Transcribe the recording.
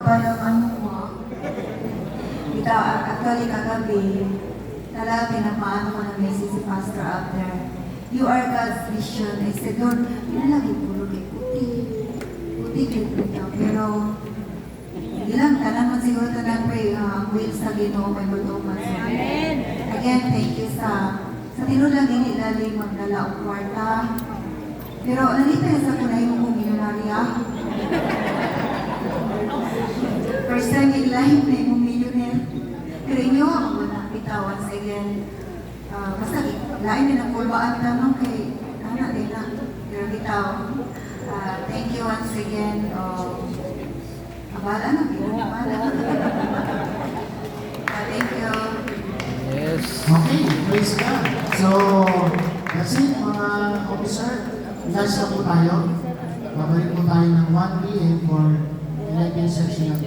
Parang ano mo, ikaw actually kagabi, talaga pinapaano ko na message si Pastor Abner. You are God's vision. I said, Lord, pinalagi pulo kay puti. Puti kay puti. Pero, hindi lang, tanan mo siguro tanan pray, will sa Ginoo may maluman. Amen. Again, thank you sa tinulang inilalim magdala o kwarta. Pero, nalita sa kunay mo kong milyonarya. First time in life na yung millionaire. Pero inyo, ako na bitawan sa again. Basta, lain din ang kulbaan tanong kay anak din na. Pero bitaw. Thank you once again. Abala na, abala. Thank you. Yes. Okay, praise God. So, that's it mga officer. Last na po tayo. Babalik po tayo ng 1 p.m. for 11 section of